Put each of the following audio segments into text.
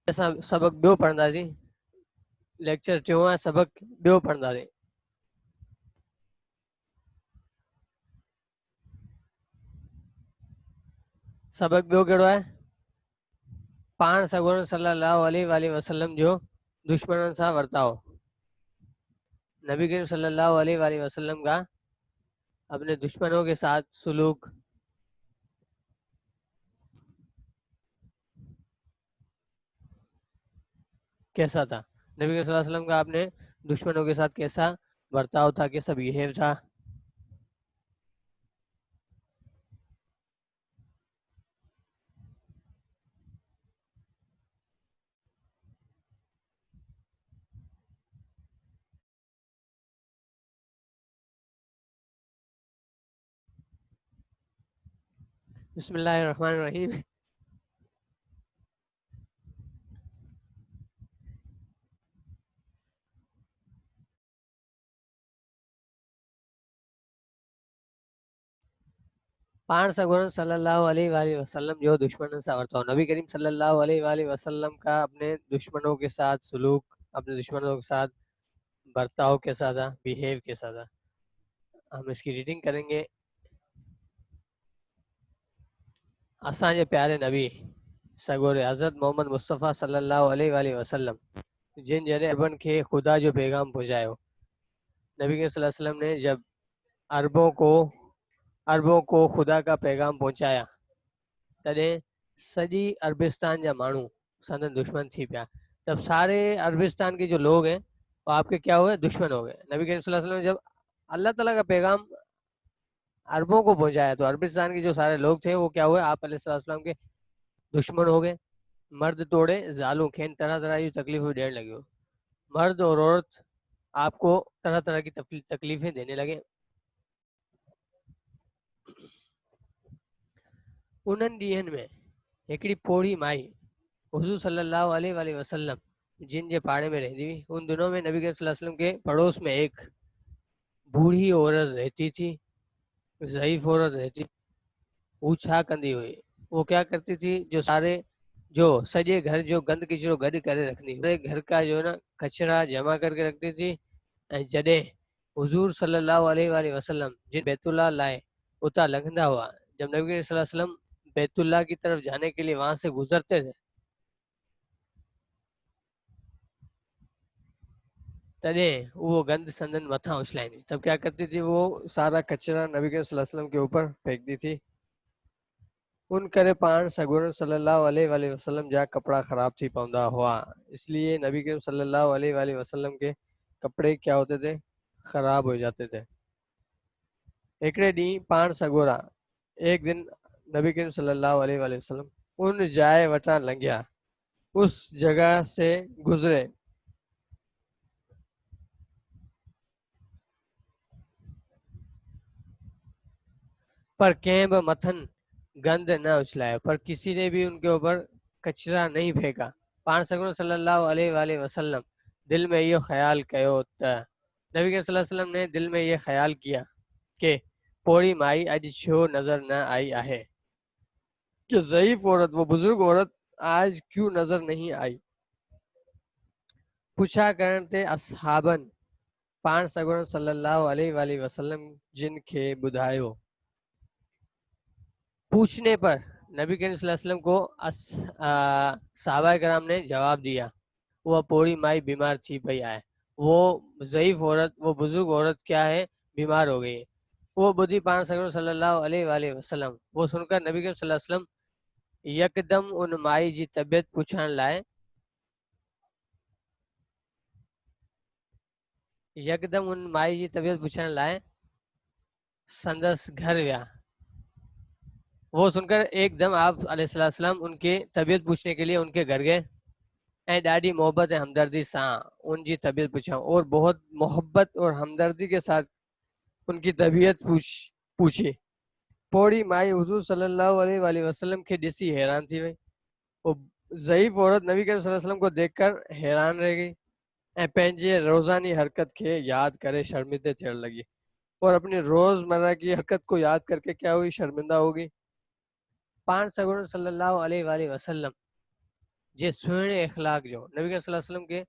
सबक ॿियो पढ़ंदासीं, लेक्चर 4 आहे, सबक ॿियो पढ़ंदासीं। सबक ॿियो कहिड़ो आहे? पाण सॻोरन सल्लल्लाहु अलैहि वसल्लम जो दुश्मननि सां वर्ताव। नबी करीम सल्लल्लाहु अलैहि वसल्लम का अपने दुश्मनों के साथ सलूक। कैसा था? नबी करीम सल्लल्लाहु अलैहि वसल्लम का अपने दुश्मनों के साथ कैसा बर्ताव था, कैसा बिहेव था? बिस्मिल्लाहिर्रहमानिर्रहीम। पाण सगोरन सल्लल्लाहु अलैहि वसल्लम जो दुश्मनों से वर्ताव। नबी करीम सल्लल्लाहु अलैहि वसल्लम का अपने दुश्मनों के साथ सलूक, अपने दुश्मनों के साथ बर्ताव कैसा था, बिहेव कैसा था? हम इसकी रीडिंग करेंगे। असांजे प्यारे नबी सगोरे हज़रत मोहम्मद मुस्तफ़ा सल्लल्लाहु अलैहि वसल्लम जिन जॾहिं अरबन खे खुदा जो पैगाम पहुंचायो, नबी करीम सल्लल्लाहु अलैहि वसल्लम ने जब अरबों को खुदा का पैगाम पहुंचाया, तॾहिं सॼी अरबिस्तान जा माण्हू संदन दुश्मन थी पिया। तब सारे अरबिस्तान के जो लोग हैं वो आपके क्या हुए? दुश्मन हो गए। नबी करीम सल्लल्लाहु अलैहि वसल्लम ने जब अल्लाह ताला का पैगाम अरबों को पहुंचाया तो अरबिस्तान के जो सारे लोग थे वो क्या हुए? आप अलैहिस्सलाम के दुश्मन हो गए। मर्द तोड़े जालू खेन, तरह तरह की तकलीफें देने लगे। मर्द और औरत आपको तरह तरह की तकलीफें देने लगे। उन्हनि ॾींहनि में हिकिड़ी पोड़ी माई हुजूर सल्लल्लाहु अलैहि वसल्लम जिन जे पाड़े में रहती हुई। उन दिनों में नबी करीम सल्लल्लाहु अलैहि वसल्लम के पड़ोस में एक बूढ़ी औरत रहती थी, ज़ईफ औरत रहती। वो छा कंदी हुई? वो क्या करती थी? जो सजे घर जो गंद किचरो गॾु करे रखंदी, पूरे घर का जो है ना कचरा जमा करके रखती थी। ऐं जॾहिं हुजूर सल्लल्लाहु अलैहि वसल्लम जिन बैतुल्लाह लाए उतां लंघंदा हुआ, जब नबी करीम सल्लल्लाहु अलैहि वसल्लम बैतुल्लाह की तरफ जाने के लिए वहां से गुजरते थे, तॾहिं वो गंद संदन मथा उछलाईंदी। तब क्या करती थी? वो सारा कचरा नबी करीम सल्लल्लाहु अलैहि वसल्लम के ऊपर फेंकती थी। उन करे पाण सगोरन सल्लल्लाहु अलैहि वसल्लम जा कपड़ा ख़राब थी पवंदा हुआ। इसलिए नबी करीम सल्लल्लाहु अलैहि वसल्लम के कपड़े क्या होते थे? ख़राब हो जाते थे। हिकिड़े ॾींहुं पाण सगोरा एक दिन नबी करीम सल्लल्लाहु अलैहि वसल्लम उन जाए वटां लंघिया, उस जगह से गुजरे, पर कंहिं बि मथन गंद न उछलायो, पर किसी ने भी उनके ऊपर कचरा नहीं फेंका। पाण सगोरन सल्लल्लाहु अलैहि वसल्लम दिल में इहो ख्याल कयो त नबी करीम सल्लल्लाहु अलैहि वसल्लम ने दिल में ये ख्याल किया कि पोड़ी माई अज छो नजर न आई आहे, कि ज़ईफ औरत, वो बुजुर्ग औरत आज क्यों नजर नहीं आई। पुछा करण ते असहाबन पाण सगोरन सल्लल्लाहु अलैहि वसल्लम जिन खे ॿुधायो। पूछने पर नबी करीम सल्लल्लाहु अलैहि वसल्लम को सहाबा कराम ने जवाब दिया, वो पोड़ी माई बीमार थी पई आहे। वो ज़ईफ औरत, वो बुजुर्ग औरत क्या है? बीमार हो गई है। वो बुद्धि पाण सगोरन सल्लल्लाहु अलैहि वसल्लम, वो सुनकर नबी करीम सल्लल्लाहु अलैहि वसल्लम यकदम उन माई जी तबियत पुछण लाइ संदस घर विया। वो सुनकर एकदम आप अलैहिस्सलाम उनके तबियत पूछने के लिए उनके घर गए ऐं ॾाढी मोहब्बत ऐं हमदर्दी सां उनकी तबियत पूछा, और बहुत मोहब्बत और हमदर्दी के साथ उनकी तबीयत पूछी। पोड़ी माई हुजूर सल्लल्लाहु अलैहि वसल्लम के ॾिसी हैरान थी वई। वो ज़ईफ औरत नबी करीम सल्लल्लाहु अलैहि वसल्लम को देखकर हैरान रह गई ऐं पंहिंजे रोज़ानी हरकत के याद करे शर्मिंदे थियण लगी, और अपनी रोजमर्रा की हरकत को याद करके क्या हुई? शर्मिंदा होगी। पाण सगोरन सल्लल्लाहु अलैहि वसल्लम जे सुहिणे इखलाक जो, नबी करीम सल्लल्लाहु अलैहि वसल्लम के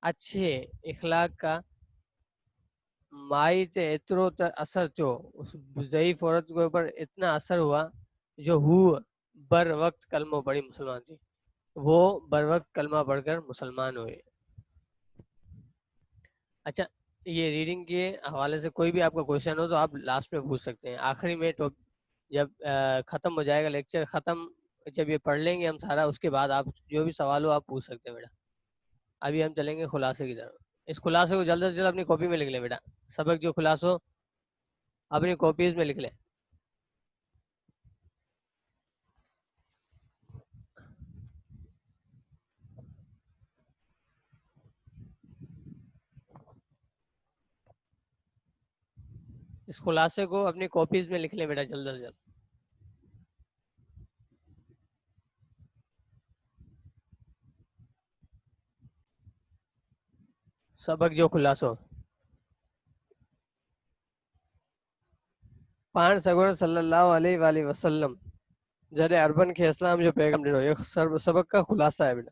अच्छे इखलाक का माई से एतरो असर चो उस ज़ईफ औरत के ऊपर इतना असर हुआ जो बर वक्त कलमा पढ़ी मुसलमान थी, वो बर वक्त कलमा पढ़कर मुसलमान हुए। अच्छा, ये रीडिंग के हवाले से कोई भी आपका क्वेश्चन हो तो आप लास्ट में पूछ सकते हैं, आखिरी में तो जब ख़त्म हो जाएगा लेक्चर, ख़त्म जब ये पढ़ लेंगे हम सारा, उसके बाद आप जो भी सवाल हो आप पूछ सकते हैं बेटा। अभी हम चलेंगे खुलासे की तरफ। इस खुलासे को जल्द से जल्द अपनी कॉपी में लिख लें बेटा, सबक जो खुलासो अपनी कॉपीज में लिख लें। इस खुलासे को अपनी कॉपीज में लिख लें बेटा जल्द से जल्द। सबक जो खुलासो पाण सगोर सल्लल्लाहु अलैहि वसल्लम जॾहिं अरबन के इस्लाम जो पैगाम ॾिनो, ये सबक का खुलासा है बेटा।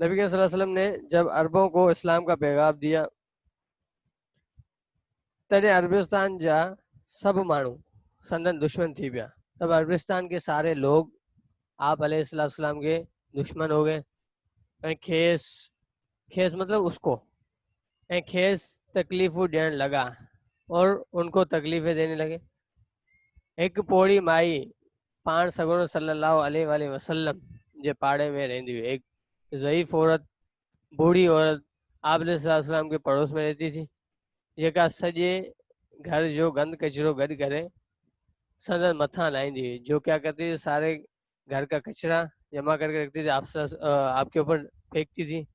नबी सल्लल्लाहु अलैहि वसल्लम ने जब अरबों को इस्लाम का पैगाम दिया तॾहिं अरबिस्तान जा सब माण्हू संदन दुश्मन थी पिया। तब अरबिस्तान के सारे लोग आप अलैहिस्सलाम के दुश्मन हो गए। ऐं खेस मतलब उसको, ऐं खेस तकलीफ़ूं ॾियण लगा और उनको तकलीफ़ें देने लगे। एक पोड़ी माई पाण सगोरो सल्लल्लाहु अलैहि वसल्लम जे पाड़े में रहंदी हुई। एक ज़ईफ़ औरत, बूढ़ी औरत आप अलैहिस्सलाम के पड़ोस में रहती थी, जेका सॼे घर जो गंद कचरो गॾु करे संदन मथा लाहींदी हुई। जो क्या करती थी, सारे घर का कचरा जमा करके रखती थी, आपके ऊपर फेंकती थी।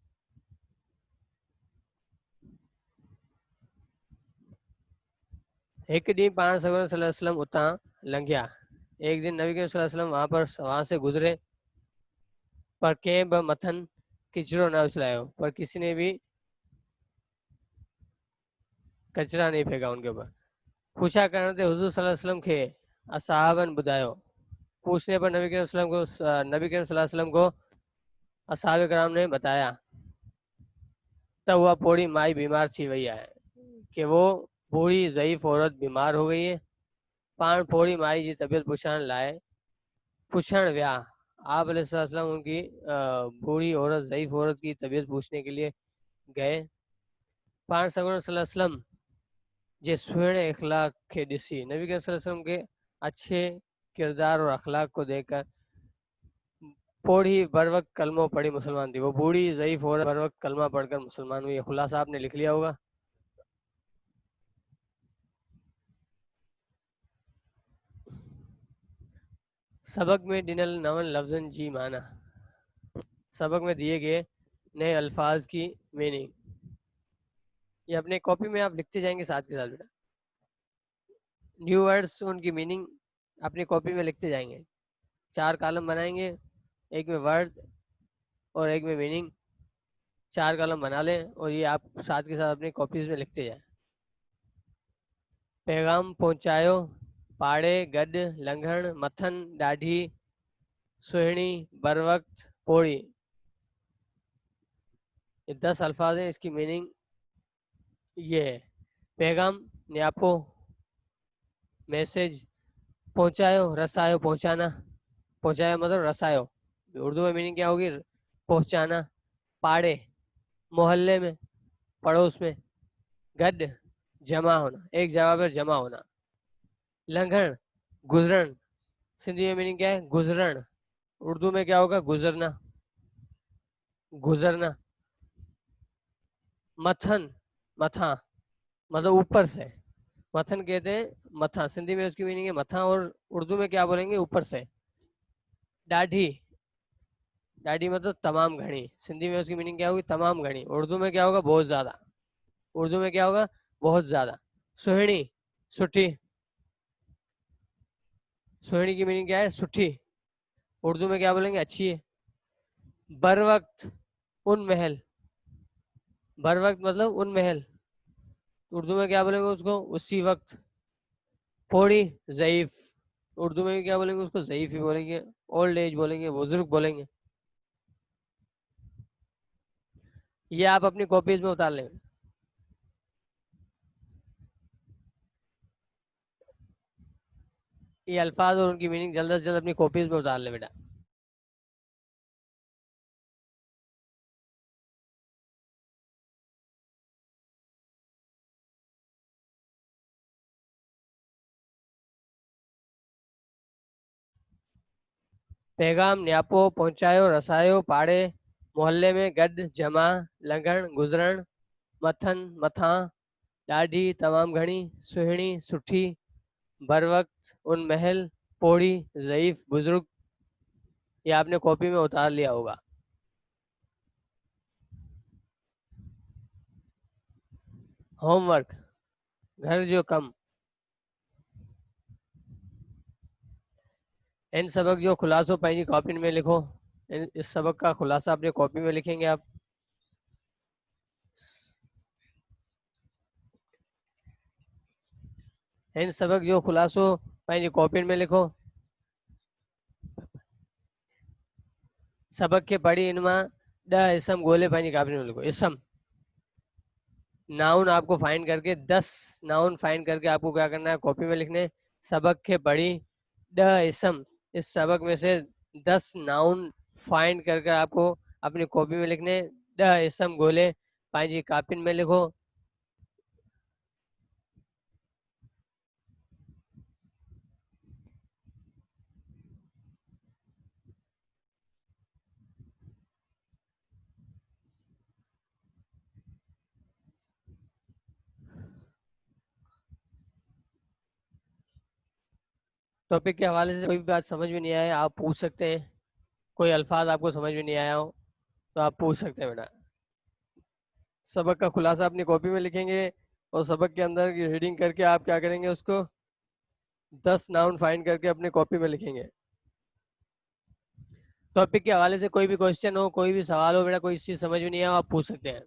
एक ॾींहुं पाण सगोर सल्लल्लाहु अलैहि वसल्लम उतां लंघिया। एक दिन नबी करीम सल्लल्लाहु अलैहि वसल्लम वहां से गुजरे, पर कंहिं बि मथन किचरो न उछलायो, पर किसी ने भी कचरा नहीं फेंका उनके ऊपर। पूछा करण ते हुजूर सल्लल्लाहु अलैहि वसल्लम खे असहाबन ॿुधायो। पूछने पर नबी करीम सल्लल्लाहु अलैहि वसल्लम को असहाब कराम ने बताया त उहा पोड़ी माई बीमार थी वई है, कि वो बूढ़ी ज़ईफ़ औरत बीमार हो गई है। पाण पोड़ी माई जी तबीयत पुछण विया। आप अलैहिस्सलाम उनकी बूढ़ी औरत, ज़ईफ़ औरत की तबीयत पूछने के लिए गए। पाण सगोर सल्लल्लाहु अलैहि वसल्लम जे सुहिणे इखलाक के ॾिसी, नबी करीम सल्लल्लाहु अलैहि वसल्लम के अच्छे किरदार और अखलाक को देखकर पोड़ी बर वक्त कलमा पढ़ी मुसलमान थी। वो बूढ़ी ज़ईफ औरत बर वक्त कलमा पढ़कर मुसलमान हुई। खुलासा आपने लिख लिया होगा। सबक में ॾिनल नवन लफ्ज़न जी माना, सबक में दिए गए नए अल्फाज की मीनिंग, ये अपने कॉपी में आप लिखते जाएंगे साथ के साथ बेटा। न्यू वर्ड्स, उनकी मीनिंग अपनी कॉपी में लिखते जाएंगे। 4 कॉलम बनाएंगे, एक में वर्ड और एक में मीनिंग। 4 कॉलम बना लें और ये आप साथ के साथ अपनी कॉपीज में लिखते जाएं। पैगाम पहुंचायो, पाड़े गॾु, लंघण, मथन, ॾाढी, सुहिणी, बर वक्त, पोड़ी। ये 10 अल्फाज हैं, इसकी मीनिंग ये है। पैगाम न्यापो, मैसेज। पहुंचायो, रसायो, पहुंचाना। पहुंचाया मतलब रसायो, उर्दू में मीनिंग क्या होगी? पहुंचाना। पाड़े, मोहल्ले में, पड़ोस में। गड, जमा होना, एक जगह पर जमा होना। लंघन, गुजरन, सिंधी में मीनिंग क्या है? गुजरन। उर्दू में क्या होगा? गुजरना, गुजरना। मथन, मथा मतलब ऊपर से, मथन कहते हैं मथा, सिंधी में उसकी मीनिंग है मथा, और उर्दू में क्या बोलेंगे? ऊपर से। दाढ़ी, दाढ़ी मतलब तमाम घनी, सिंधी में उसकी मीनिंग क्या होगी? तमाम घनी। उर्दू में क्या होगा? बहुत ज्यादा। उर्दू में क्या होगा? बहुत ज्यादा। सुहिणी, सुठी। सुहिणी की मीनिंग क्या है? सुठी। उर्दू में क्या बोलेंगे? अच्छी है। बर वक्त, उन महल। बर वक्त मतलब उन महल, उर्दू में क्या बोलेंगे उसको? उसी वक्त। पोड़ी, ज़ईफ, उर्दू में भी क्या बोलेंगे उसको? ज़ईफ ही बोलेंगे, ओल्ड एज बोलेंगे, बुजुर्ग बोलेंगे। یہ آپ اپنی کاپیز میں اتار لیں. یہ الفاظ اور ان کی میننگ جلد سے جلد اپنی کاپیز میں اتار لیں بیٹا. پیغام نیاپو پہنچاયો رساયો پاڑے محلے میں گڈ جمع لنگھن گزرن مٿن مٿاں ڏاڍي تمام گھڻي سهڻي سٺي بر وقت ان محل پوڑی ضعیف بزرگ. یہ آپ نے کاپی میں اتار لیا ہوگا. ہوم ورک گھر جو کم. ان سبق جو خلاصو پنहिंजी کاپی میں لکھو. اس سبق کا خلاصہ اپنے کاپی میں لکھیں گے آپ. ان سبق جو خلاصو پنहिंजी کاپی میں لکھو. سبق کے پڑھی ان میں 10 اسم گولے پنहिंजी کاپی میں لکھو. اسم ناؤن آپ کو فائنڈ کر کے 10 ناؤن فائنڈ کر کے آپ کو کیا کرنا ہے کاپی میں لکھنے. سبق کے پڑھی 10 اسم. اس سبق میں سے 10 ناؤن فائنڈ کر آپ کو اپنی کاپی میں لکھنے. 10 اسم گولے پنहिंजी کاپی میں لکھو. ٹاپک کے حوالے سے کوئی بھی بات سمجھ میں نہیں آئے آپ پوچھ سکتے ہیں. کوئی الفاظ آپ کو سمجھ میں نہیں آیا ہو تو آپ پوچھ سکتے ہیں بیٹا. سبق کا خلاصہ اپنی کاپی میں لکھیں گے اور سبق کے اندر کی ریڈنگ کر کے آپ کیا کریں گے اس کو 10 ناؤن فائنڈ کر کے اپنے کاپی میں لکھیں گے. ٹاپک کے حوالے سے کوئی بھی کوشچن ہو کوئی بھی سوال ہو بیٹا کوئی چیز سمجھ میں نہیں آیا آپ پوچھ سکتے ہیں.